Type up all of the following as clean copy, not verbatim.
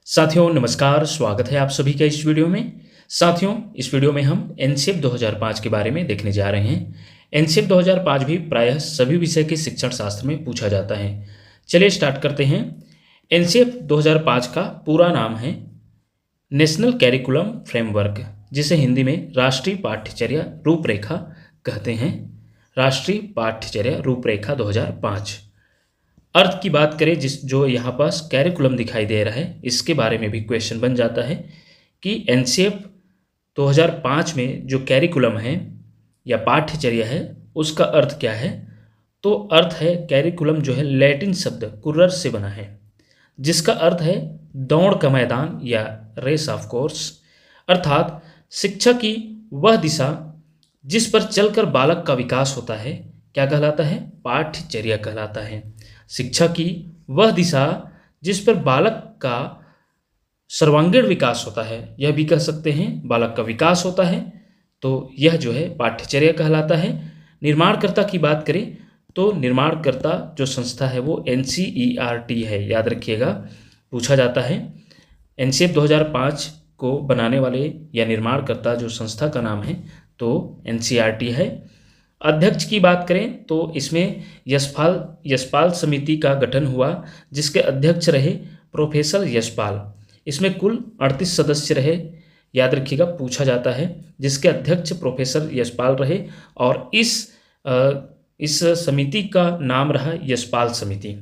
साथियों नमस्कार, स्वागत है आप सभी का इस वीडियो में। साथियों इस वीडियो में हम एनसीएफ 2005 के बारे में देखने जा रहे हैं। एनसीएफ 2005 भी प्रायः सभी विषय के शिक्षण शास्त्र में पूछा जाता है। चलिए स्टार्ट करते हैं। एनसीएफ 2005 का पूरा नाम है नेशनल कैरिकुलम फ्रेमवर्क, जिसे हिंदी में राष्ट्रीय पाठ्यचर्या रूपरेखा कहते हैं। राष्ट्रीय पाठ्यचर्या रूपरेखा 2005। अर्थ की बात करें, जिस जो यहाँ पास कैरिकुलम दिखाई दे रहा है, इसके बारे में भी क्वेश्चन बन जाता है कि एनसीएफ 2005 में जो कैरिकुलम है या पाठ्यचर्या है उसका अर्थ क्या है। तो अर्थ है, कैरिकुलम जो है लैटिन शब्द कुर्रर से बना है, जिसका अर्थ है दौड़ का मैदान या रेस ऑफ कोर्स। अर्थात शिक्षा की वह दिशा जिस पर चलकर बालक का विकास होता है क्या कहलाता है? पाठ्यचर्या कहलाता है। शिक्षा की वह दिशा जिस पर बालक का सर्वांगीण विकास होता है, यह भी कह सकते हैं बालक का विकास होता है, तो यह जो है पाठ्यचर्या कहलाता है। निर्माणकर्ता की बात करें तो निर्माणकर्ता जो संस्था है वो एनसीईआरटी है, याद रखिएगा, पूछा जाता है। एनसीएफ 2005 को बनाने वाले या निर्माणकर्ता जो संस्था का नाम है तो एनसीईआरटी है। अध्यक्ष की बात करें तो इसमें यशपाल समिति का गठन हुआ, जिसके अध्यक्ष रहे प्रोफेसर यशपाल। इसमें कुल 38 सदस्य रहे, याद रखिएगा, पूछा जाता है, जिसके अध्यक्ष प्रोफेसर यशपाल रहे। और इस समिति का नाम रहा यशपाल समिति।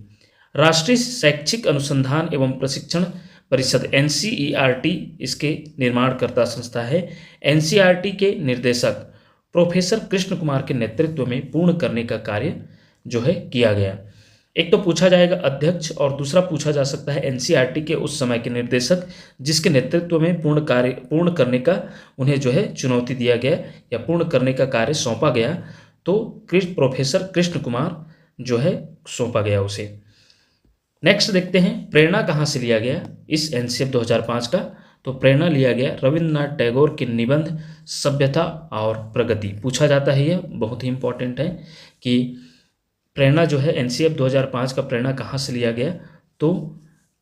राष्ट्रीय शैक्षिक अनुसंधान एवं प्रशिक्षण परिषद एनसीईआरटी इसके निर्माणकर्ता संस्था है। एनसीईआरटी के निर्देशक प्रोफेसर कृष्ण कुमार के नेतृत्व में पूर्ण करने का कार्य जो है किया गया। एक तो पूछा जाएगा अध्यक्ष, और दूसरा पूछा जा सकता है एनसीईआरटी के उस समय के निर्देशक जिसके नेतृत्व में पूर्ण करने का उन्हें जो है चुनौती दिया गया या पूर्ण करने का कार्य सौंपा गया, तो प्रोफेसर कृष्ण कुमार जो है सौंपा गया उसे। नेक्स्ट देखते हैं प्रेरणा कहाँ से लिया गया इस एनसीएफ 2005 का। तो प्रेरणा लिया गया रविन्द्रनाथ टैगोर के निबंध सभ्यता और प्रगति। पूछा जाता है, यह बहुत ही इंपॉर्टेंट है कि प्रेरणा जो है एनसीएफ 2005 का प्रेरणा कहाँ से लिया गया, तो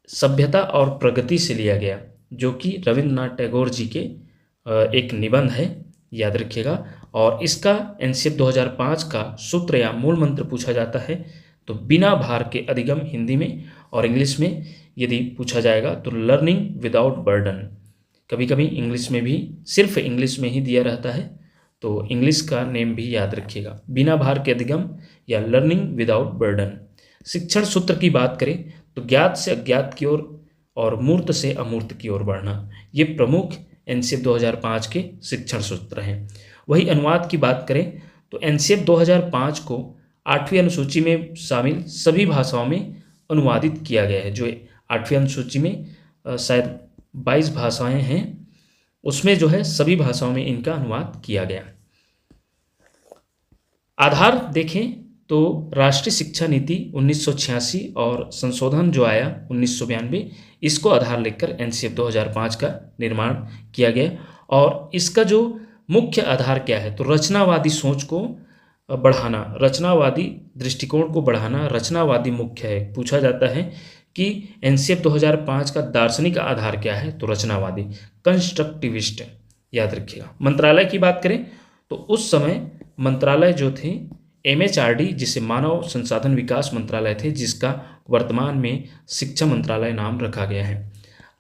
सभ्यता और प्रगति से लिया गया, जो कि रविन्द्रनाथ टैगोर जी के एक निबंध है, याद रखिएगा। और इसका एनसीएफ 2005 का सूत्र या मूल मंत्र पूछा जाता है तो बिना भार के अधिगम हिंदी में, और इंग्लिश में यदि पूछा जाएगा तो लर्निंग विदाउट बर्डन। कभी कभी इंग्लिश में भी सिर्फ इंग्लिश में ही दिया रहता है, तो इंग्लिश का नेम भी याद रखिएगा, बिना भार के अधिगम या लर्निंग विदाउट बर्डन। शिक्षण सूत्र की बात करें तो ज्ञात से अज्ञात की ओर और मूर्त से अमूर्त की ओर बढ़ना, ये प्रमुख एनसीएफ 2005 के शिक्षण सूत्र हैं। वही अनुवाद की बात करें तो एनसीएफ 2005 को 8वीं अनुसूची में शामिल सभी भाषाओं में अनुवादित किया गया है। जो 8वीं अनुसूची में शायद 22 भाषाएं हैं, उसमें जो है सभी भाषाओं में इनका अनुवाद किया गया। आधार देखें तो राष्ट्रीय शिक्षा नीति 1986 और संशोधन जो आया 1992, इसको आधार लेकर एनसीएफ 2005 का निर्माण किया गया। और इसका जो मुख्य आधार क्या है, तो रचनावादी सोच को बढ़ाना, रचनावादी दृष्टिकोण को बढ़ाना रचनावादी मुख्य है। पूछा जाता है कि एनसीएफ 2005 का दार्शनिक आधार क्या है, तो रचनावादी, कंस्ट्रक्टिविस्ट, याद रखिएगा। मंत्रालय की बात करें तो उस समय मंत्रालय जो थे एमएचआरडी, जिसे मानव संसाधन विकास मंत्रालय थे, जिसका वर्तमान में शिक्षा मंत्रालय नाम रखा गया है।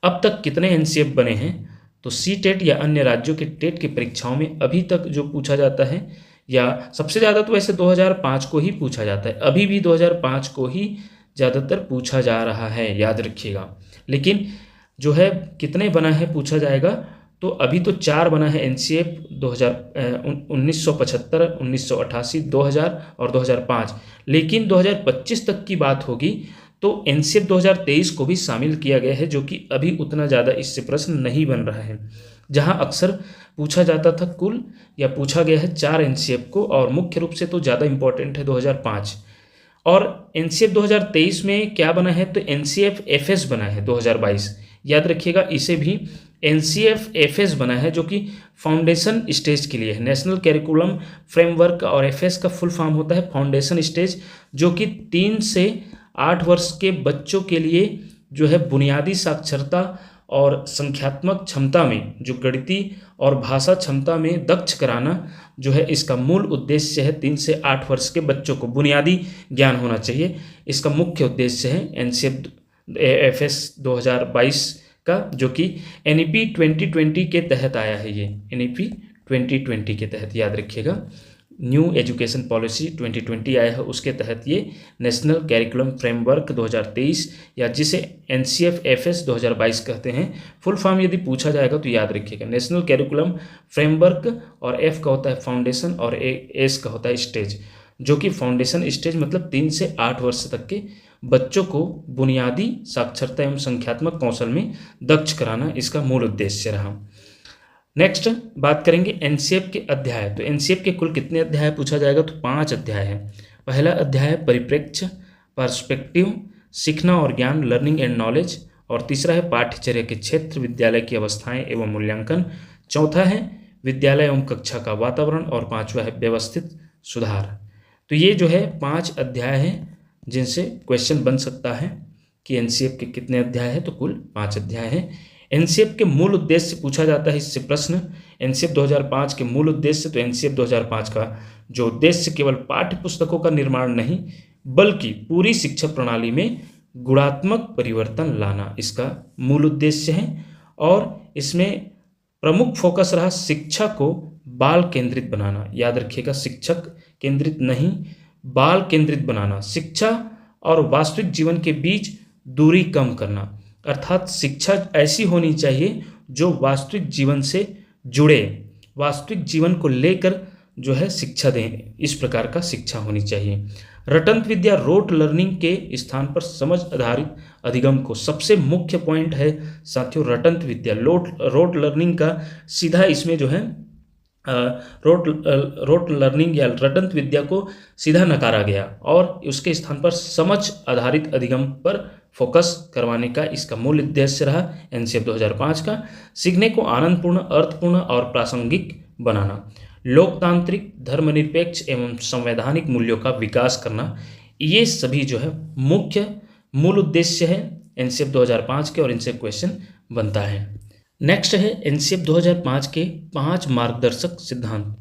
अब तक कितने एनसीएफ बने हैं, तो सी टेट या अन्य राज्यों के टेट की परीक्षाओं में अभी तक जो पूछा जाता है, या सबसे ज़्यादा तो वैसे 2005 को ही पूछा जाता है, अभी भी 2005 को ही ज़्यादातर पूछा जा रहा है, याद रखिएगा। लेकिन जो है कितने बना है पूछा जाएगा, तो अभी तो 4 बना है एनसीएफ 1975, 1988, 2000 और 2005। लेकिन 2025 तक की बात होगी तो एनसीएफ 2023 को भी शामिल किया गया है, जो कि अभी उतना ज़्यादा इससे प्रश्न नहीं बन रहा है। जहां अक्सर पूछा जाता था कुल, या पूछा गया है 4 एनसीएफ को, और मुख्य रूप से तो ज़्यादा इंपॉर्टेंट है 2005। और एनसीएफ 2023 में क्या बना है, तो एनसीएफ एफएस बना है 2022, याद रखिएगा। इसे भी एनसीएफ एफएस बना है, जो कि फाउंडेशन स्टेज के लिए है, नेशनल कैरिकुलम फ्रेमवर्क, और एफएस का फुल फॉर्म होता है फाउंडेशन स्टेज, जो कि 3 से 8 वर्ष के बच्चों के लिए जो है बुनियादी साक्षरता और संख्यात्मक क्षमता में जो गणितीय और भाषा क्षमता में दक्ष कराना जो है इसका मूल उद्देश्य है। 3 से 8 वर्ष के बच्चों को बुनियादी ज्ञान होना चाहिए, इसका मुख्य उद्देश्य है एनसीएफ-एफएस 2022 का, जो कि एनईपी 2020 के तहत आया है। ये एनईपी 2020 के तहत, याद रखिएगा, न्यू एजुकेशन पॉलिसी 2020 आया है, उसके तहत ये नेशनल कैरिकुलम फ्रेमवर्क 2023 या जिसे एनसीएफ-एफएस 2022 कहते हैं, फुल फॉर्म यदि पूछा जाएगा तो याद रखिएगा, नेशनल कैरिकुलम फ्रेमवर्क, और एफ का होता है फाउंडेशन और एस का होता है स्टेज, जो कि फाउंडेशन स्टेज मतलब 3 से 8 वर्ष तक के बच्चों को बुनियादी साक्षरता एवं संख्यात्मक कौशल में दक्ष कराना इसका मूल उद्देश्य रहा। नेक्स्ट बात करेंगे एनसीएफ के अध्याय। तो एनसीएफ के कुल कितने अध्याय पूछा जाएगा, तो 5 अध्याय है। पहला अध्याय है परिप्रेक्ष्य, पर्सपेक्टिव, सीखना और ज्ञान, लर्निंग एंड नॉलेज, और तीसरा है पाठ्यचर्या के क्षेत्र, विद्यालय की अवस्थाएं एवं मूल्यांकन, चौथा है विद्यालय एवं कक्षा का वातावरण, और पांचवा है व्यवस्थित सुधार। तो ये जो है 5 अध्याय हैं जिनसे क्वेश्चन बन सकता है कि एनसीएफ के कितने अध्याय हैं, तो कुल 5 अध्याय हैं। एनसीएफ के मूल उद्देश्य पूछा जाता है इससे प्रश्न, एनसीएफ 2005 के मूल उद्देश्य। तो एनसीएफ 2005 का जो उद्देश्य केवल पाठ्य पुस्तकों का निर्माण नहीं बल्कि पूरी शिक्षा प्रणाली में गुणात्मक परिवर्तन लाना इसका मूल उद्देश्य है। और इसमें प्रमुख फोकस रहा शिक्षा को बाल केंद्रित बनाना, याद रखिएगा, शिक्षक केंद्रित नहीं, बाल केंद्रित बनाना, शिक्षा और वास्तविक जीवन के बीच दूरी कम करना, अर्थात शिक्षा ऐसी होनी चाहिए जो वास्तविक जीवन से जुड़े, वास्तविक जीवन को लेकर जो है शिक्षा दें, इस प्रकार का शिक्षा होनी चाहिए। रटंत विद्या रोट लर्निंग के स्थान पर समझ आधारित अधिगम को सबसे मुख्य पॉइंट है साथियों, रटंत विद्या रोट लर्निंग का सीधा इसमें जो है रोट लर्निंग या रटंत विद्या को सीधा नकारा गया और उसके स्थान पर समझ आधारित अधिगम पर फोकस करवाने का इसका मूल उद्देश्य रहा एनसीएफ 2005 का। सीखने को आनंदपूर्ण, अर्थपूर्ण और प्रासंगिक बनाना, लोकतांत्रिक, धर्मनिरपेक्ष एवं संवैधानिक मूल्यों का विकास करना, ये सभी जो है मुख्य मूल उद्देश्य है एनसीएफ 2005 के और इनसे क्वेश्चन बनता है। नेक्स्ट है एनसीएफ 2005 के 5 मार्गदर्शक सिद्धांत।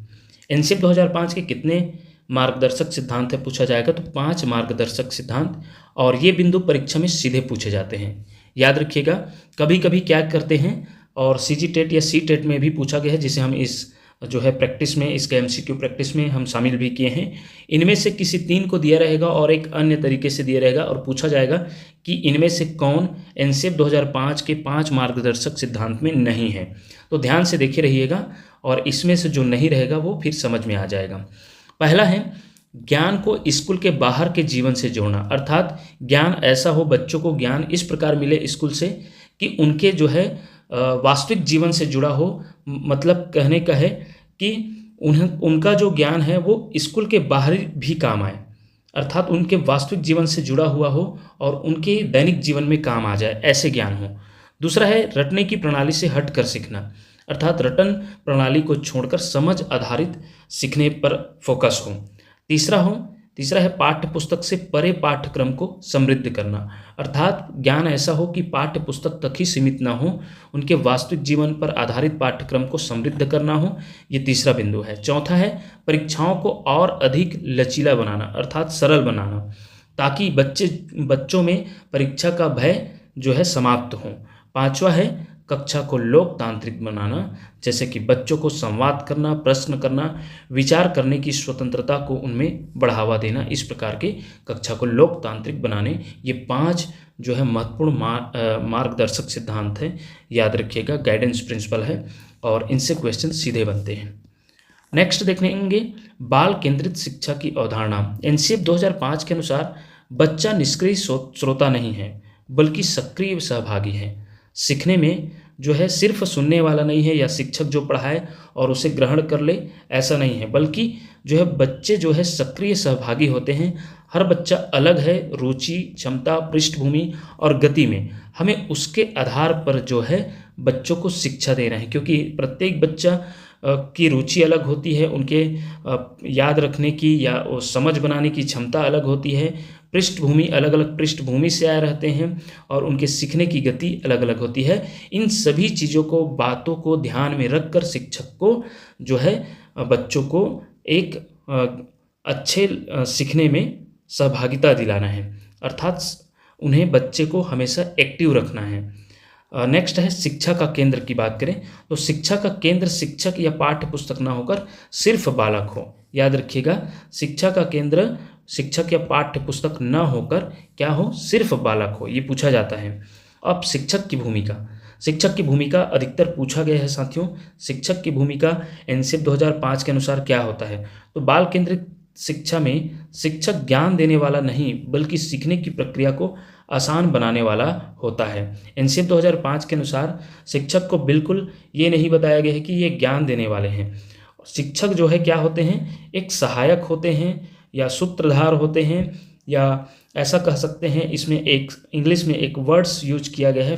एनसीएफ 2005 के कितने मार्गदर्शक सिद्धांत है पूछा जाएगा, तो 5 मार्गदर्शक सिद्धांत, और ये बिंदु परीक्षा में सीधे पूछे जाते हैं, याद रखिएगा। कभी कभी क्या करते हैं और सीजी टेट या सी टेट में भी पूछा गया है, जिसे हम इस जो है प्रैक्टिस में, इसके एमसीक्यू प्रैक्टिस में हम शामिल भी किए हैं। इनमें से किसी 3 को दिया रहेगा और एक अन्य तरीके से दिया रहेगा और पूछा जाएगा कि इनमें से कौन एनसीएफ 2005 के 5 मार्गदर्शक सिद्धांत में नहीं है। तो ध्यान से देखे रहिएगा और इसमें से जो नहीं रहेगा वो फिर समझ में आ जाएगा। पहला है ज्ञान को स्कूल के बाहर के जीवन से जोड़ना, अर्थात ज्ञान ऐसा हो, बच्चों को ज्ञान इस प्रकार मिले स्कूल से कि उनके जो है वास्तविक जीवन से जुड़ा हो, मतलब कहने का है कि उनका जो ज्ञान है वो स्कूल के बाहर भी काम आए, अर्थात उनके वास्तविक जीवन से जुड़ा हुआ हो और उनके दैनिक जीवन में काम आ जाए, ऐसे ज्ञान हो। दूसरा है रटने की प्रणाली से हटकर सीखना, अर्थात रटन प्रणाली को छोड़कर समझ आधारित सीखने पर फोकस हो। तीसरा है पाठ्य पुस्तक से परे पाठ्यक्रम को समृद्ध करना, अर्थात ज्ञान ऐसा हो कि पाठ्य पुस्तक तक ही सीमित ना हो, उनके वास्तविक जीवन पर आधारित पाठ्यक्रम को समृद्ध करना हो, ये तीसरा बिंदु है। चौथा है परीक्षाओं को और अधिक लचीला बनाना, अर्थात सरल बनाना, ताकि बच्चों में परीक्षा का भय जो है समाप्त हो। पांचवा है कक्षा को लोकतांत्रिक बनाना, जैसे कि बच्चों को संवाद करना, प्रश्न करना, विचार करने की स्वतंत्रता को उनमें बढ़ावा देना, इस प्रकार के कक्षा को लोकतांत्रिक बनाने, ये 5 जो है महत्वपूर्ण मार्गदर्शक सिद्धांत हैं, याद रखिएगा, गाइडेंस प्रिंसिपल है और इनसे क्वेश्चन सीधे बनते हैं। नेक्स्ट देखेंगे बाल केंद्रित शिक्षा की अवधारणा। एनसीएफ 2005 के अनुसार बच्चा निष्क्रिय श्रोता नहीं है बल्कि सक्रिय सहभागी है। सीखने में जो है सिर्फ सुनने वाला नहीं है या शिक्षक जो पढ़ाए और उसे ग्रहण कर ले, ऐसा नहीं है, बल्कि जो है बच्चे जो है सक्रिय सहभागी होते हैं। हर बच्चा अलग है, रुचि, क्षमता, पृष्ठभूमि और गति में, हमें उसके आधार पर जो है बच्चों को शिक्षा देना है, क्योंकि प्रत्येक बच्चा की रुचि अलग होती है, उनके याद रखने की या समझ बनाने की क्षमता अलग होती है, पृष्ठभूमि, अलग अलग पृष्ठभूमि से आए रहते हैं और उनके सीखने की गति अलग अलग होती है। इन सभी चीज़ों को, बातों को ध्यान में रखकर शिक्षक को जो है बच्चों को एक अच्छे सीखने में सहभागिता दिलाना है, अर्थात उन्हें, बच्चे को हमेशा एक्टिव रखना है। नेक्स्ट है शिक्षा का केंद्र की बात करें तो शिक्षा का केंद्र शिक्षक या पाठ्य पुस्तक ना होकर सिर्फ बालक हो। याद रखिएगा, शिक्षा का केंद्र शिक्षक या पाठ्य पुस्तक न होकर क्या हो, सिर्फ बालक हो, ये पूछा जाता है। अब शिक्षक की भूमिका अधिकतर पूछा गया है साथियों। शिक्षक की भूमिका एनसीएफ 2005 के अनुसार क्या होता है, तो बाल केंद्रित शिक्षा में शिक्षक ज्ञान देने वाला नहीं बल्कि सीखने की प्रक्रिया को आसान बनाने वाला होता है। एनसीएफ 2005 के अनुसार शिक्षक को बिल्कुल ये नहीं बताया गया है कि ये ज्ञान देने वाले हैं। शिक्षक जो है क्या होते हैं, एक सहायक होते हैं या सूत्रधार होते हैं, या ऐसा कह सकते हैं, इसमें एक इंग्लिश में एक वर्ड्स यूज किया गया है,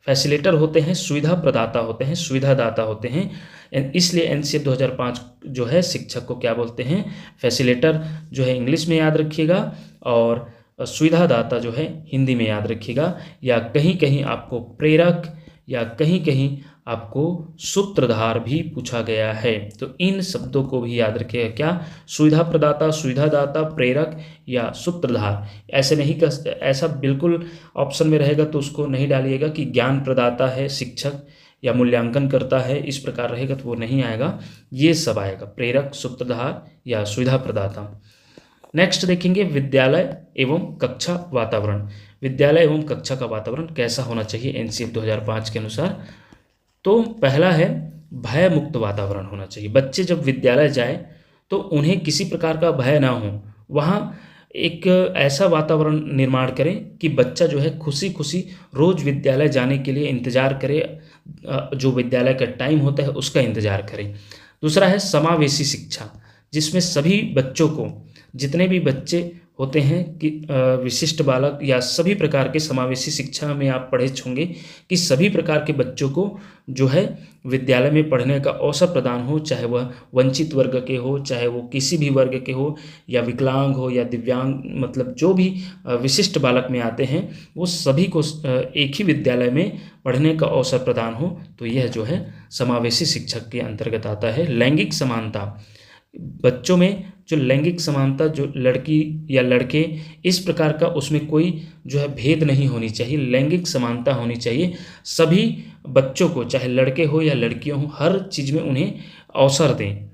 फैसिलेटर होते हैं, सुविधा प्रदाता होते हैं, सुविधादाता होते हैं। इसलिए एनसीएफ 2005 जो है शिक्षक को क्या बोलते हैं, फैसिलेटर जो है इंग्लिश में याद रखिएगा, और सुविधादाता जो है हिंदी में याद रखिएगा, या कहीं कहीं आपको प्रेरक या कहीं कहीं आपको सूत्रधार भी पूछा गया है। तो इन शब्दों को भी याद रखिएगा, क्या, सुविधा प्रदाता, सुविधादाता, प्रेरक या सूत्रधार। ऐसे नहीं कर, ऐसा बिल्कुल ऑप्शन में रहेगा तो उसको नहीं डालिएगा कि ज्ञान प्रदाता है शिक्षक या मूल्यांकन करता है, इस प्रकार रहेगा तो वो नहीं आएगा। ये सब आएगा, प्रेरक, सूत्रधार या सुविधा प्रदाता। नेक्स्ट देखेंगे विद्यालय एवं कक्षा वातावरण। विद्यालय एवं कक्षा का वातावरण कैसा होना चाहिए एनसीएफ 2005 के अनुसार, तो पहला है भय मुक्त वातावरण होना चाहिए। बच्चे जब विद्यालय जाए तो उन्हें किसी प्रकार का भय ना हो, वहाँ एक ऐसा वातावरण निर्माण करें कि बच्चा जो है खुशी खुशी रोज़ विद्यालय जाने के लिए इंतज़ार करे, जो विद्यालय का टाइम होता है उसका इंतज़ार करें। दूसरा है समावेशी शिक्षा, जिसमें सभी बच्चों को, जितने भी बच्चे होते हैं कि विशिष्ट बालक या सभी प्रकार के, समावेशी शिक्षा में आप पढ़े होंगे कि सभी प्रकार के बच्चों को जो है विद्यालय में पढ़ने का अवसर प्रदान हो, चाहे वह वंचित वर्ग के हो, चाहे वो किसी भी वर्ग के हो, या विकलांग हो या दिव्यांग, मतलब जो भी विशिष्ट बालक में आते हैं वो सभी को एक ही विद्यालय में पढ़ने का अवसर प्रदान हो। तो यह जो है समावेशी शिक्षक के अंतर्गत आता है। लैंगिक समानता, बच्चों में जो लैंगिक समानता, जो लड़की या लड़के, इस प्रकार का उसमें कोई जो है भेद नहीं होनी चाहिए, लैंगिक समानता होनी चाहिए। सभी बच्चों को, चाहे लड़के हो या लड़कियां हो, हर चीज़ में उन्हें अवसर दें,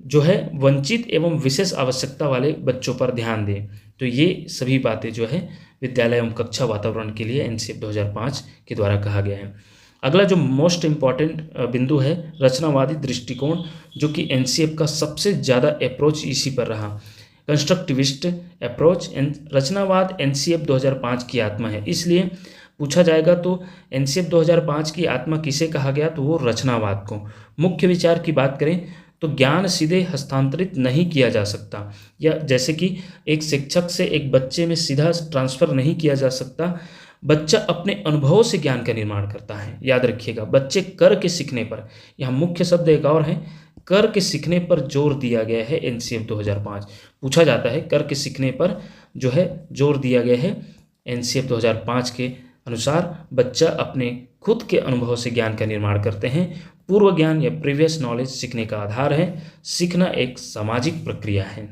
जो है वंचित एवं विशेष आवश्यकता वाले बच्चों पर ध्यान दें। तो ये सभी बातें जो है विद्यालय एवं कक्षा वातावरण के लिए एनसीएफ 2005 के द्वारा कहा गया है। अगला जो मोस्ट इम्पॉर्टेंट बिंदु है रचनावादी दृष्टिकोण, जो कि एनसीएफ का सबसे ज़्यादा अप्रोच इसी पर रहा, कंस्ट्रक्टिविस्ट अप्रोच। रचनावाद एनसीएफ 2005 की आत्मा है, इसलिए पूछा जाएगा तो एनसीएफ 2005 की आत्मा किसे कहा गया, तो वो रचनावाद को। मुख्य विचार की बात करें तो ज्ञान सीधे हस्तांतरित नहीं किया जा सकता, या जैसे कि एक शिक्षक से एक बच्चे में सीधा ट्रांसफ़र नहीं किया जा सकता, बच्चा अपने अनुभवों से ज्ञान का निर्माण करता है। याद रखिएगा, बच्चे कर के सीखने पर, यहाँ मुख्य शब्द एक और है, कर के सीखने पर जोर दिया गया है। एनसीएफ 2005 पूछा जाता है, कर के सीखने पर जो है जोर दिया गया है। एनसीएफ 2005 के अनुसार बच्चा अपने खुद के अनुभव से ज्ञान का निर्माण करते हैं। पूर्व ज्ञान या प्रीवियस नॉलेज सीखने का आधार है। सीखना एक सामाजिक प्रक्रिया है।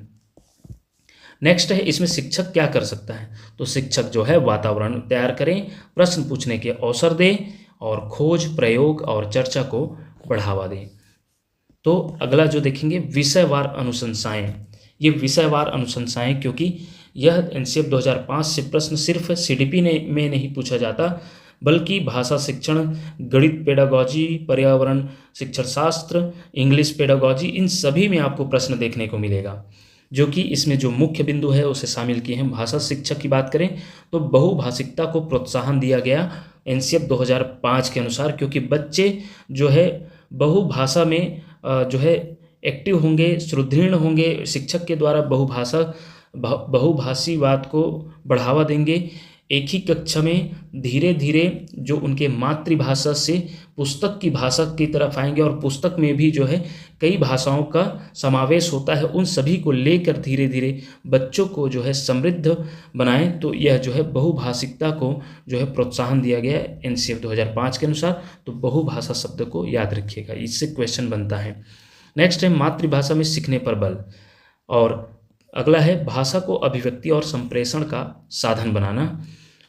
नेक्स्ट है, इसमें शिक्षक क्या कर सकता है, तो शिक्षक जो है वातावरण तैयार करें, प्रश्न पूछने के अवसर दें और खोज, प्रयोग और चर्चा को बढ़ावा दें। तो अगला जो देखेंगे विषयवार अनुशंसाएं। ये विषयवार अनुशंसाएं, क्योंकि यह एनसीएफ 2005 से प्रश्न सिर्फ सीडीपी में नहीं पूछा जाता, बल्कि भाषा शिक्षण, गणित पेडागॉजी, पर्यावरण शिक्षण शास्त्र, इंग्लिश पेडागॉजी, इन सभी में आपको प्रश्न देखने को मिलेगा, जो कि इसमें जो मुख्य बिंदु है उसे शामिल किए हैं। भाषा शिक्षा की बात करें तो बहुभाषिकता को प्रोत्साहन दिया गया एनसीएफ 2005 के अनुसार, क्योंकि बच्चे जो है बहुभाषा में जो है एक्टिव होंगे, सुदृढ़ होंगे। शिक्षक के द्वारा बहुभाषीवाद को बढ़ावा देंगे। एक ही कक्षा में धीरे धीरे जो उनके मातृभाषा से पुस्तक की भाषा की तरफ आएंगे, और पुस्तक में भी जो है कई भाषाओं का समावेश होता है, उन सभी को लेकर धीरे धीरे बच्चों को जो है समृद्ध बनाएं। तो यह जो है बहुभाषिकता को जो है प्रोत्साहन दिया गया है एनसीएफ 2005 के अनुसार। तो बहुभाषा शब्द को याद रखिएगा, इससे क्वेश्चन बनता है। नेक्स्ट है मातृभाषा में सीखने पर बल, और अगला है भाषा को अभिव्यक्ति और संप्रेषण का साधन बनाना,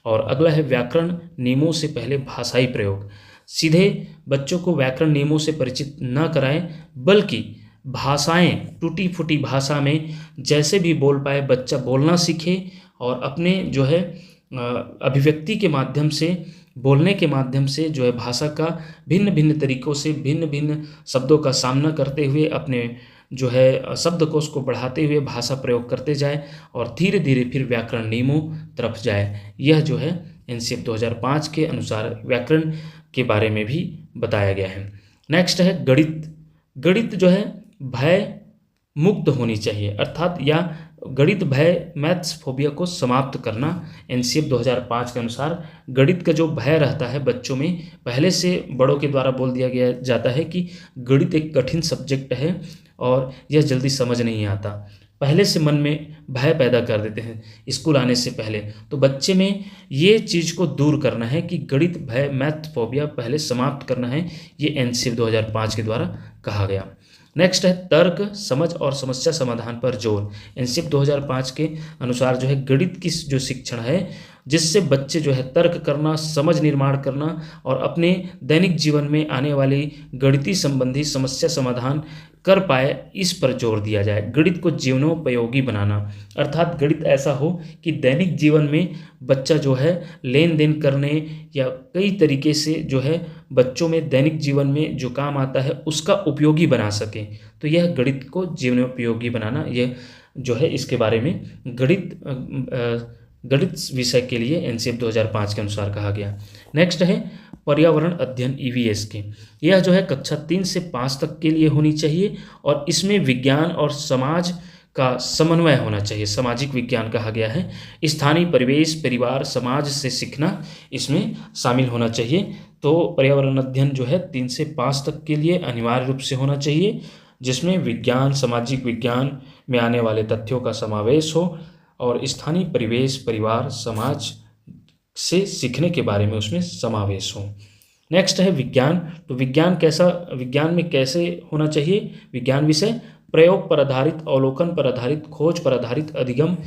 और अगला है व्याकरण नियमों से पहले भाषाई प्रयोग। सीधे बच्चों को व्याकरण नियमों से परिचित न कराएं, बल्कि भाषाएं टूटी फूटी भाषा में जैसे भी बोल पाए बच्चा बोलना सीखे, और अपने जो है अभिव्यक्ति के माध्यम से, बोलने के माध्यम से जो है भाषा का भिन्न भिन्न तरीकों से भिन्न भिन्न शब्दों का सामना करते हुए अपने जो है शब्दकोश को बढ़ाते हुए भाषा प्रयोग करते जाए, और धीरे धीरे फिर व्याकरण नियमों तरफ जाए। यह जो है एनसीएफ 2005 के अनुसार व्याकरण के बारे में भी बताया गया है। नेक्स्ट है गणित। गणित जो है भय मुक्त होनी चाहिए, अर्थात या गणित भय मैथ्स फोबिया को समाप्त करना। एनसीएफ 2005 के अनुसार गणित का जो भय रहता है बच्चों में, पहले से बड़ों के द्वारा बोल दिया गया जाता है कि गणित एक कठिन सब्जेक्ट है और यह जल्दी समझ नहीं आता, पहले से मन में भय पैदा कर देते हैं स्कूल आने से पहले। तो बच्चे में ये चीज़ को दूर करना है कि गणित भय मैथ फोबिया पहले समाप्त करना है, ये एनसीएफ 2005 के द्वारा कहा गया। नेक्स्ट है तर्क, समझ और समस्या समाधान पर जोर। एनसीएफ 2005 के अनुसार जो है गणित की जो शिक्षण है, जिससे बच्चे जो है तर्क करना, समझ निर्माण करना और अपने दैनिक जीवन में आने वाली गणितीय संबंधी समस्या समाधान कर पाए, इस पर जोर दिया जाए। गणित को जीवनोपयोगी बनाना, अर्थात गणित ऐसा हो कि दैनिक जीवन में बच्चा जो है लेन देन करने या कई तरीके से जो है बच्चों में दैनिक जीवन में जो काम आता है उसका उपयोगी बना सके। तो यह गणित को जीवनोपयोगी बनाना, यह जो है इसके बारे में गणित विषय के लिए एनसीएफ 2005 के अनुसार कहा गया। नेक्स्ट है पर्यावरण अध्ययन ईवीएस के। यह जो है कक्षा 3 से 5 तक के लिए होनी चाहिए, और इसमें विज्ञान और समाज का समन्वय होना चाहिए। सामाजिक विज्ञान कहा गया है। स्थानीय परिवेश, परिवार, समाज से सीखना इसमें शामिल होना चाहिए। तो पर्यावरण अध्ययन जो है 3 से 5 तक के लिए अनिवार्य रूप से होना चाहिए, जिसमें विज्ञान, सामाजिक विज्ञान में आने वाले तथ्यों का समावेश हो, और स्थानीय परिवेश, परिवार, समाज से सीखने के बारे में उसमें समावेश हो। नेक्स्ट है विज्ञान। तो विज्ञान में कैसे होना चाहिए विज्ञान विषय? प्रयोग पर आधारित, अवलोकन पर आधारित, खोज पर आधारित अधिगम,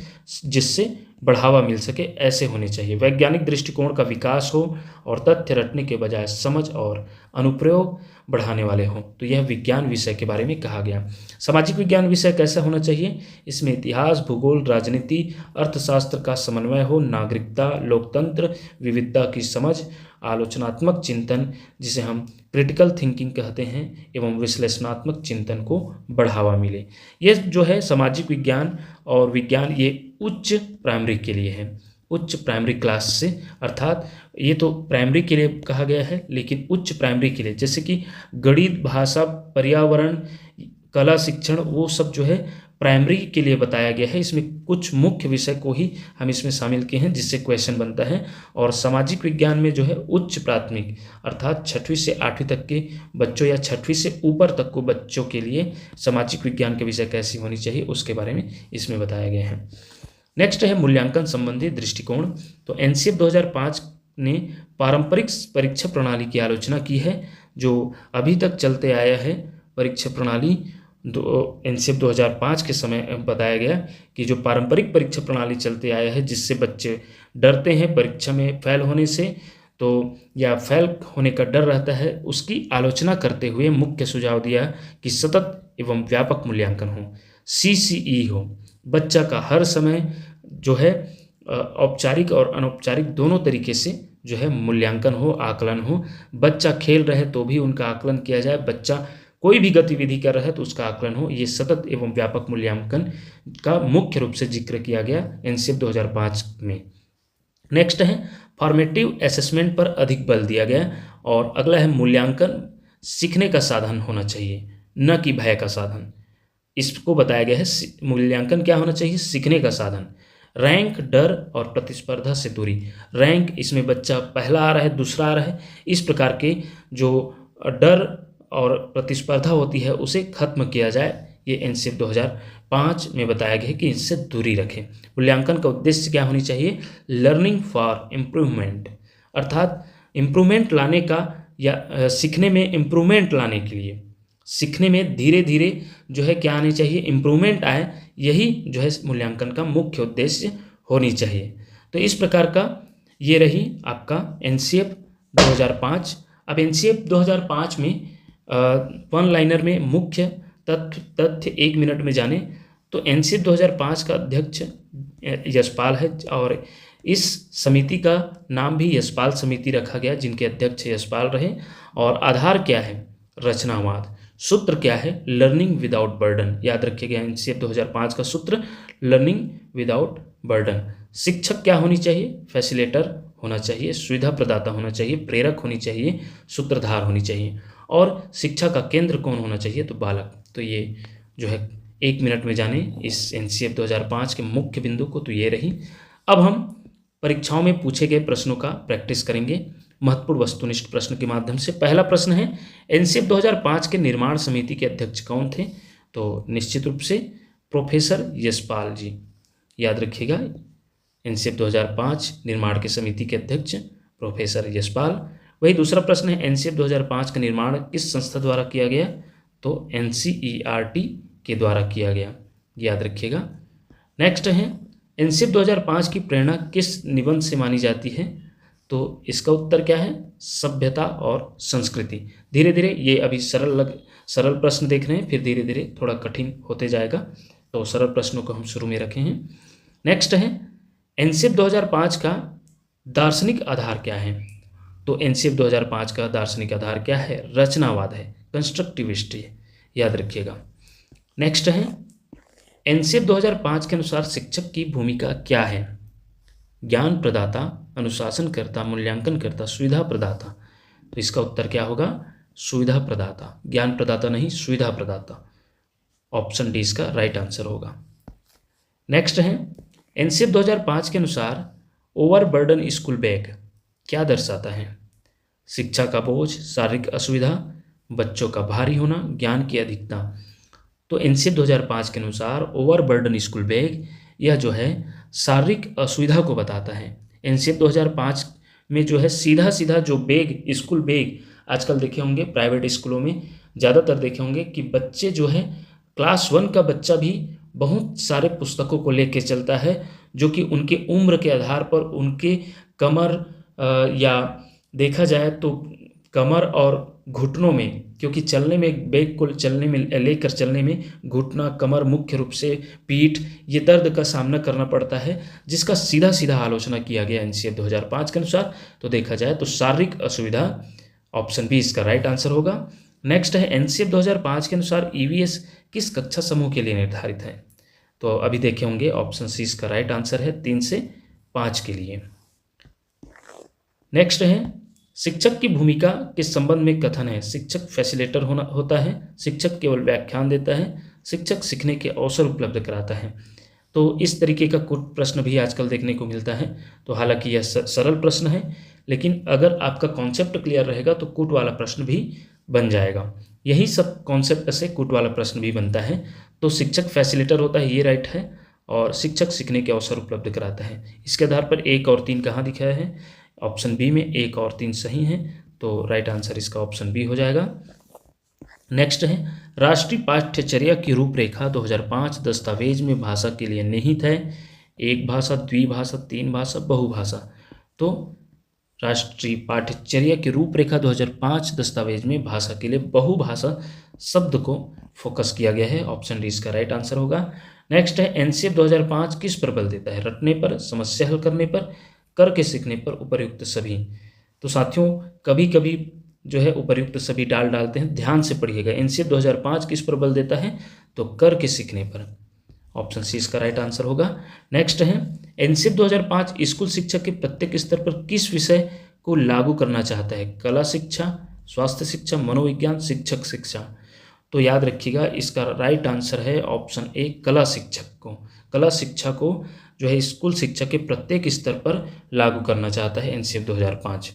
जिससे बढ़ावा मिल सके, ऐसे होने चाहिए। वैज्ञानिक दृष्टिकोण का विकास हो और तथ्य रटने के बजाय समझ और अनुप्रयोग बढ़ाने वाले हों। तो यह विज्ञान विषय के बारे में कहा गया। सामाजिक विज्ञान विषय कैसा होना चाहिए? इसमें इतिहास, भूगोल, राजनीति, अर्थशास्त्र का समन्वय हो, नागरिकता, लोकतंत्र, विविधता की समझ, आलोचनात्मक चिंतन, जिसे हम क्रिटिकल थिंकिंग कहते हैं, एवं विश्लेषणात्मक चिंतन को बढ़ावा मिले। ये जो है सामाजिक विज्ञान और विज्ञान, ये उच्च प्राइमरी के लिए है, उच्च प्राइमरी क्लास से, अर्थात ये तो प्राइमरी के लिए कहा गया है, लेकिन उच्च प्राइमरी के लिए जैसे कि गणित, भाषा, पर्यावरण, कला, शिक्षण, वो सब जो है प्राइमरी के लिए बताया गया है। इसमें कुछ मुख्य विषय को ही हम इसमें शामिल किए हैं, जिससे क्वेश्चन बनता है। और सामाजिक विज्ञान में जो है उच्च प्राथमिक, अर्थात 6वीं से 8वीं तक के बच्चों या 6वीं से ऊपर तक को बच्चों के लिए सामाजिक विज्ञान के विषय कैसी होनी चाहिए उसके बारे में इसमें बताया गया है। नेक्स्ट है मूल्यांकन संबंधी दृष्टिकोण। तो एनसीएफ 2005 ने पारंपरिक परीक्षा प्रणाली की आलोचना की है, जो अभी तक चलते आया है परीक्षा प्रणाली। एनसीएफ 2005 के समय बताया गया कि जो पारंपरिक परीक्षा प्रणाली चलते आया है, जिससे बच्चे डरते हैं परीक्षा में फेल होने से, तो या फेल होने का डर रहता है, उसकी आलोचना करते हुए मुख्य सुझाव दिया कि सतत एवं व्यापक मूल्यांकन हो, CCE हो। बच्चा का हर समय जो है औपचारिक और अनौपचारिक दोनों तरीके से जो है मूल्यांकन हो, आकलन हो। बच्चा खेल रहे तो भी उनका आकलन किया जाए, बच्चा कोई भी गतिविधि कर रहा है तो उसका आकलन हो। ये सतत एवं व्यापक मूल्यांकन का मुख्य रूप से जिक्र किया गया एनसीएफ 2005 में। नेक्स्ट है फॉर्मेटिव असेसमेंट पर अधिक बल दिया गया, और अगला है मूल्यांकन सीखने का साधन होना चाहिए, न कि भय का साधन। इसको बताया गया है मूल्यांकन क्या होना चाहिए? सीखने का साधन। रैंक, डर और प्रतिस्पर्धा से दूरी। रैंक, इसमें बच्चा पहला आ रहा है, दूसरा आ रहा है, इस प्रकार के जो डर और प्रतिस्पर्धा होती है उसे खत्म किया जाए। ये एनसीएफ 2005 में बताया गया है कि इससे दूरी रखें। मूल्यांकन का उद्देश्य क्या होनी चाहिए? लर्निंग फॉर इम्प्रूवमेंट, अर्थात इम्प्रूवमेंट लाने का या सीखने में इम्प्रूवमेंट लाने के लिए, सीखने में धीरे धीरे जो है क्या आनी चाहिए? इम्प्रूवमेंट आए, यही जो है मूल्यांकन का मुख्य उद्देश्य होनी चाहिए। तो इस प्रकार का ये रही आपका एनसीएफ 2005। अब एनसीएफ 2005 में वन लाइनर में मुख्य तथ्य 1 मिनट में जाने तो एनसीएफ 2005 का अध्यक्ष यशपाल है और इस समिति का नाम भी यशपाल समिति रखा गया, जिनके अध्यक्ष यशपाल रहे। और आधार क्या है? रचनावाद। सूत्र क्या है? Learning without burden. याद रखिएगा एनसीएफ 2005 का सूत्र लर्निंग विदाउट बर्डन। शिक्षक क्या होनी चाहिए? फैसिलिटेटर होना चाहिए, सुविधा प्रदाता होना चाहिए, प्रेरक होनी चाहिए, सूत्रधार होनी चाहिए। और शिक्षा का केंद्र कौन होना चाहिए? तो बालक। तो ये जो है 1 मिनट में जाने इस एनसीएफ 2005 के मुख्य बिंदु को, तो ये रही। अब हम परीक्षाओं में पूछे गए प्रश्नों का प्रैक्टिस करेंगे महत्वपूर्ण वस्तुनिष्ठ प्रश्न के माध्यम से। पहला प्रश्न है, एनसीएफ 2005 के निर्माण समिति के अध्यक्ष कौन थे? तो निश्चित रूप से प्रोफेसर यशपाल जी। याद रखिएगा एनसीएफ 2005 निर्माण की समिति के अध्यक्ष प्रोफेसर यशपाल। वही दूसरा प्रश्न है, एनसीएफ 2005 का निर्माण किस संस्था द्वारा किया गया? तो एनसीईआरटी के द्वारा किया गया। याद रखिएगा। नेक्स्ट है, एनसीएफ 2005 की प्रेरणा किस निबंध से मानी जाती है? तो इसका उत्तर क्या है? सभ्यता और संस्कृति। धीरे धीरे ये अभी सरल प्रश्न देख रहे हैं, फिर धीरे धीरे थोड़ा कठिन होते जाएगा, तो सरल प्रश्नों को हम शुरू में रखे हैं। नेक्स्ट है, एनसीएफ 2005 का दार्शनिक आधार क्या है? तो एनसीएफ 2005 का दार्शनिक आधार क्या है? रचनावाद है, कंस्ट्रक्टिविस्ट है। याद रखिएगा। नेक्स्ट है, एनसीएफ 2005 के अनुसार शिक्षक की भूमिका क्या है? ज्ञान प्रदाता, अनुशासनकर्ता, मूल्यांकनकर्ता, सुविधा प्रदाता। तो इसका उत्तर क्या होगा? सुविधा प्रदाता। ज्ञान प्रदाता नहीं, सुविधा प्रदाता। ऑप्शन डी इसका राइट आंसर होगा। नेक्स्ट है, एनसीएफ 2005 के अनुसार ओवरबर्डन स्कूल बैग क्या दर्शाता है? शिक्षा का बोझ, शारीरिक असुविधा, बच्चों का भारी होना, ज्ञान की अधिकता। तो एनसीएफ 2005 के अनुसार ओवरबर्डन स्कूल बैग यह जो है शारीरिक असुविधा को बताता है। एनसीएफ 2005 में जो है सीधा सीधा जो बैग, स्कूल बैग, आजकल देखे होंगे प्राइवेट स्कूलों में ज़्यादातर देखे होंगे कि बच्चे जो है क्लास 1 का बच्चा भी बहुत सारे पुस्तकों को लेके चलता है, जो कि उनके उम्र के आधार पर उनके कमर या देखा जाए तो कमर और घुटनों में, क्योंकि चलने में बैग को चलने में लेकर चलने में घुटना, कमर, मुख्य रूप से पीठ, ये दर्द का सामना करना पड़ता है, जिसका सीधा सीधा आलोचना किया गया एनसीएफ 2005 के अनुसार। तो देखा जाए तो शारीरिक असुविधा, ऑप्शन बी इसका राइट आंसर होगा। नेक्स्ट है, एनसीएफ 2005 के अनुसार ईवीएस किस कक्षा समूह के लिए निर्धारित है? तो अभी देखे होंगे ऑप्शन सी इसका राइट आंसर है, 3 से 5 के लिए। नेक्स्ट है, शिक्षक की भूमिका के संबंध में कथन है। शिक्षक फैसिलिटेटर होता है, शिक्षक केवल व्याख्यान देता है, शिक्षक सीखने के अवसर उपलब्ध कराता है। तो इस तरीके का कुछ प्रश्न भी आजकल देखने को मिलता है। तो हालांकि यह सरल प्रश्न है, लेकिन अगर आपका कॉन्सेप्ट क्लियर रहेगा तो कूट वाला प्रश्न भी बन जाएगा। यही सब कॉन्सेप्ट से कूट वाला प्रश्न भी बनता है। तो शिक्षक फैसिलिटेटर होता है, ये राइट है, और शिक्षक सीखने के अवसर उपलब्ध कराता है। इसके आधार पर 1 और 3 कहाँ दिखाया है? ऑप्शन बी में 1 और 3 सही हैं, तो राइट आंसर इसका ऑप्शन बी हो जाएगा। नेक्स्ट है, राष्ट्रीय पाठ्यचर्या की रूपरेखा 2005 दस्तावेज में भाषा के लिए निहित है। एक भाषा, द्विभाषा, 3 भाषा, बहुभाषा। तो राष्ट्रीय पाठ्यचर्या की रूपरेखा 2005 दस्तावेज में भाषा के लिए बहुभाषा शब्द को फोकस किया गया है। ऑप्शन डी इसका राइट आंसर होगा। नेक्स्ट है, एनसीएफ 2005 किस पर बल देता है? रटने पर, समस्या हल करने पर, करके सीखने पर, उपर्युक्त सभी। तो साथियों कभी कभी जो है उपर्युक्त सभी डालते हैं, ध्यान से पढ़िएगा। एनसीएफ 2005 किस पर बल देता है? तो करके सीखने पर। ऑप्शन सी इसका राइट आंसर होगा। नेक्स्ट है, एनसीएफ 2005 स्कूल शिक्षा के प्रत्येक स्तर पर किस विषय को लागू करना चाहता है? कला शिक्षा, स्वास्थ्य शिक्षा, मनोविज्ञान, शिक्षक शिक्षा। तो याद रखिएगा इसका राइट आंसर है ऑप्शन ए, कला शिक्षक को, कला शिक्षा को जो है स्कूल शिक्षा के प्रत्येक स्तर पर लागू करना चाहता है एनसीएफ 2005।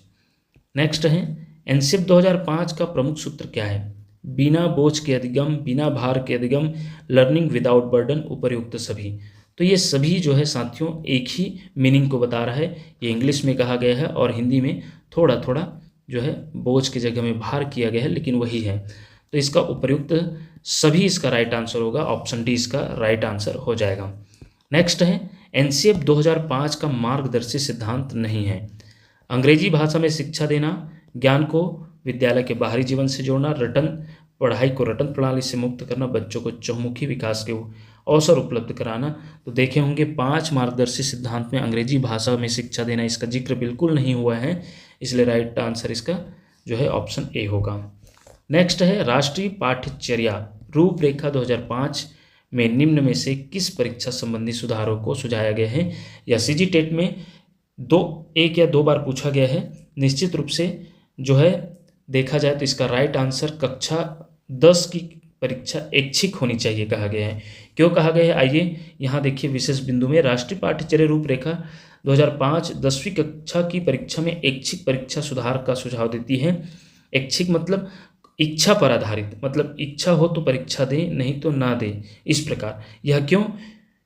नेक्स्ट है एनसीएफ 2005 का प्रमुख सूत्र क्या है? बिना बोझ के अधिगम, बिना भार के अधिगम, लर्निंग विदाउट बर्डन, उपर्युक्त सभी। तो ये सभी जो है साथियों एक ही मीनिंग को बता रहा है। ये इंग्लिश में कहा गया है और हिंदी में थोड़ा थोड़ा जो है बोझ की जगह में भार किया गया है, लेकिन वही है। तो इसका उपर्युक्त सभी इसका राइट आंसर होगा, ऑप्शन डी इसका राइट आंसर हो जाएगा। नेक्स्ट है एनसीएफ 2005 का मार्गदर्शी सिद्धांत नहीं है। अंग्रेजी भाषा में शिक्षा देना, ज्ञान को विद्यालय के बाहरी जीवन से जोड़ना, पढ़ाई को रटन प्रणाली से मुक्त करना, बच्चों को चहुमुखी विकास के अवसर उपलब्ध कराना। तो देखे होंगे 5 मार्गदर्शी सिद्धांत में अंग्रेजी भाषा में शिक्षा देना इसका जिक्र बिल्कुल नहीं हुआ है, इसलिए राइट आंसर इसका जो है ऑप्शन ए होगा। नेक्स्ट है राष्ट्रीय पाठ्यचर्या रूपरेखा 2005 में निम्न में से किस परीक्षा संबंधी सुधारों को सुझाया गया है? या सीजी टेट में एक या दो बार पूछा गया है। निश्चित रूप से जो है देखा जाए तो इसका राइट आंसर कक्षा 10 की परीक्षा ऐच्छिक होनी चाहिए कहा गया है। क्यों कहा गया है, आइए यहाँ देखिए विशेष बिंदु में राष्ट्रीय पाठ्यचर्या रूपरेखा 2005 10वीं कक्षा की परीक्षा में ऐच्छिक परीक्षा सुधार का सुझाव देती है। ऐच्छिक मतलब इच्छा पर आधारित, मतलब इच्छा हो तो परीक्षा दे, नहीं तो ना दे, इस प्रकार। यह क्यों?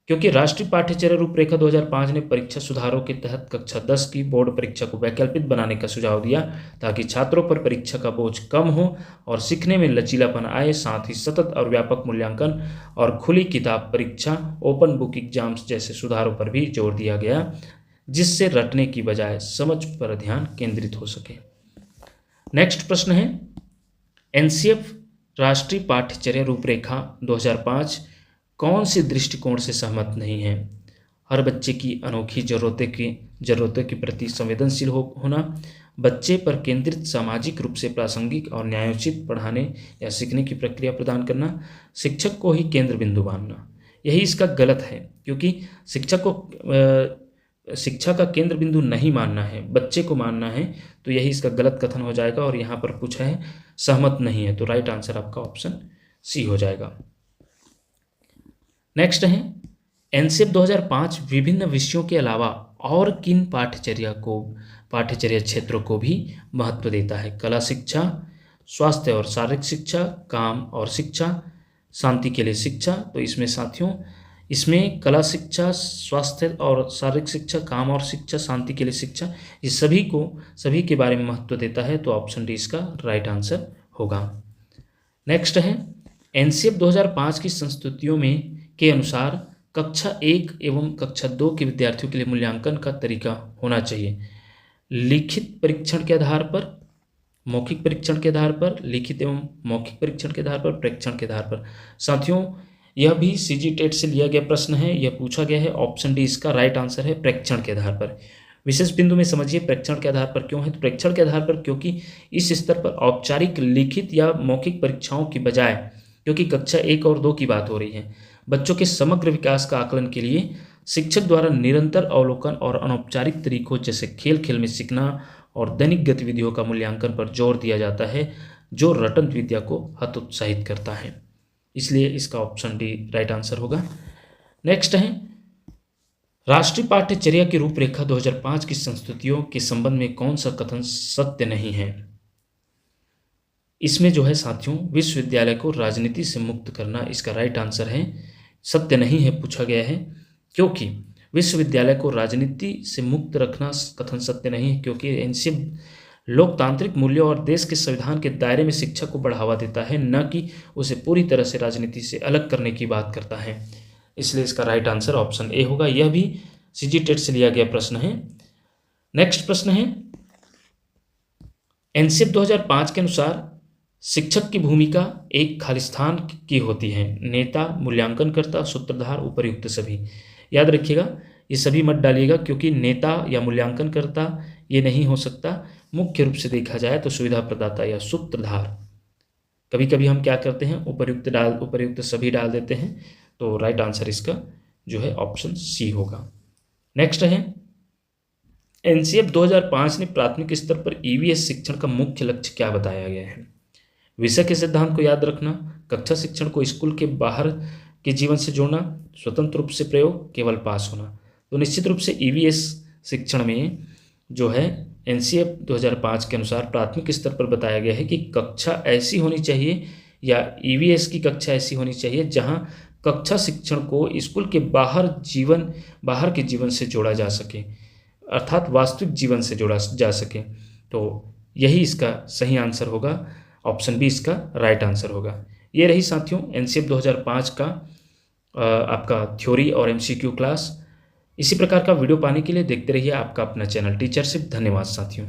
क्योंकि राष्ट्रीय पाठ्यचर्या रूपरेखा 2005 ने परीक्षा सुधारों के तहत कक्षा 10 की बोर्ड परीक्षा को वैकल्पिक बनाने का सुझाव दिया ताकि छात्रों पर परीक्षा का बोझ कम हो और सीखने में लचीलापन आए। साथ ही सतत और व्यापक मूल्यांकन और खुली किताब परीक्षा, ओपन बुक एग्जाम्स जैसे सुधारों पर भी जोर दिया गया, जिससे रटने की बजाय समझ पर ध्यान केंद्रित हो सके। नेक्स्ट प्रश्न है एनसीएफ राष्ट्रीय पाठ्यचर्या रूपरेखा 2005 कौन से दृष्टिकोण से सहमत नहीं है? हर बच्चे की अनोखी जरूरतों के प्रति संवेदनशील होना, बच्चे पर केंद्रित, सामाजिक रूप से प्रासंगिक और न्यायोचित पढ़ाने या सीखने की प्रक्रिया प्रदान करना, शिक्षक को ही केंद्र बिंदु मानना। यही इसका गलत है, क्योंकि शिक्षक को शिक्षा का केंद्र बिंदु नहीं मानना है, बच्चे को मानना है। तो यही इसका गलत कथन हो जाएगा और यहाँ पर पूछा है सहमत नहीं है, तो राइट आंसर आपका ऑप्शन सी हो जाएगा। नेक्स्ट है एनसीएफ 2005 विभिन्न विषयों के अलावा और किन पाठ्यचर्या क्षेत्रों को भी महत्व देता है? कला शिक्षा, स्वास्थ्य और शारीरिक शिक्षा, काम और शिक्षा, शांति के लिए शिक्षा। तो इसमें साथियों इसमें कला शिक्षा, स्वास्थ्य और शारीरिक शिक्षा, काम और शिक्षा, शांति के लिए शिक्षा, ये सभी के बारे में महत्व देता है। तो ऑप्शन डी इसका राइट आंसर होगा। नेक्स्ट है एनसीएफ 2005 की संस्तुतियों में के अनुसार कक्षा 1 एवं कक्षा 2 के विद्यार्थियों के लिए मूल्यांकन का तरीका होना चाहिए लिखित परीक्षण के आधार पर, मौखिक परीक्षण के आधार पर, लिखित एवं मौखिक परीक्षण के आधार पर, प्रेक्षण के आधार पर। साथियों यह भी सीजी टेट से लिया गया प्रश्न है, यह पूछा गया है। ऑप्शन डी इसका राइट आंसर है, प्रेक्षण के आधार पर। विशेष बिंदु में समझिए प्रेक्षण के आधार पर क्यों है। तो प्रेक्षण के आधार पर क्योंकि इस स्तर पर औपचारिक लिखित या मौखिक परीक्षाओं की बजाय, क्योंकि कक्षा 1 और 2 की बात हो रही है, बच्चों के समग्र विकास का आकलन के लिए शिक्षक द्वारा निरंतर अवलोकन और अनौपचारिक तरीकों जैसे खेल खेल में सीखना और दैनिक गतिविधियों का मूल्यांकन पर जोर दिया जाता है, जो रटन विद्या को हतोत्साहित करता है। इसलिए इसका ऑप्शन डी राइट आंसर होगा। नेक्स्ट है राष्ट्रीय पाठ्यचर्या की रूपरेखा 2005 की संस्तुतियों के संबंध में कौन सा कथन सत्य नहीं है? इसमें जो है साथियों विश्वविद्यालय को राजनीति से मुक्त करना इसका राइट आंसर है। सत्य नहीं है पूछा गया है, क्योंकि विश्वविद्यालय को राजनीति से मुक्त रखना कथन सत्य नहीं है, क्योंकि एनसीएफ लोकतांत्रिक मूल्यों और देश के संविधान के दायरे में शिक्षा को बढ़ावा देता है, न कि उसे पूरी तरह से राजनीति से अलग करने की बात करता है। इसलिए इसका राइट आंसर ऑप्शन ए होगा। यह भी सीजी टेट से लिया गया प्रश्न है। नेक्स्ट प्रश्न है एनसीएफ 2005 के अनुसार शिक्षक की भूमिका एक खालिस्तान की होती है, नेता, मूल्यांकनकर्ता, सूत्रधार, उपर्युक्त सभी। याद रखिएगा ये सभी मत डालिएगा, क्योंकि नेता या मूल्यांकनकर्ता ये नहीं हो सकता। मुख्य रूप से देखा जाए तो सुविधा प्रदाता या सूत्रधार। कभी कभी हम क्या करते हैं उपर्युक्त सभी डाल देते हैं। तो राइट आंसर इसका जो है ऑप्शन सी होगा। नेक्स्ट है एनसीएफ 2005 ने प्राथमिक स्तर पर ईवीएस शिक्षण का मुख्य लक्ष्य क्या बताया गया है? विषय के सिद्धांत को याद रखना, कक्षा शिक्षण को स्कूल के बाहर के जीवन से जोड़ना, स्वतंत्र रूप से प्रयोग, केवल पास होना। तो निश्चित रूप से ईवीएस शिक्षण में जो है एनसीएफ 2005 के अनुसार प्राथमिक स्तर पर बताया गया है कि कक्षा ऐसी होनी चाहिए या ईवीएस की कक्षा ऐसी होनी चाहिए जहां कक्षा शिक्षण को स्कूल के बाहर के जीवन से जोड़ा जा सके, अर्थात वास्तविक जीवन से जोड़ा जा सके। तो यही इसका सही आंसर होगा, ऑप्शन बी इसका राइट आंसर होगा। ये रही साथियों एनसीएफ 2005 का आपका थ्योरी और एमसीक्यू क्लास। इसी प्रकार का वीडियो पाने के लिए देखते रहिए आपका अपना चैनल टीचरशिप। धन्यवाद साथियों।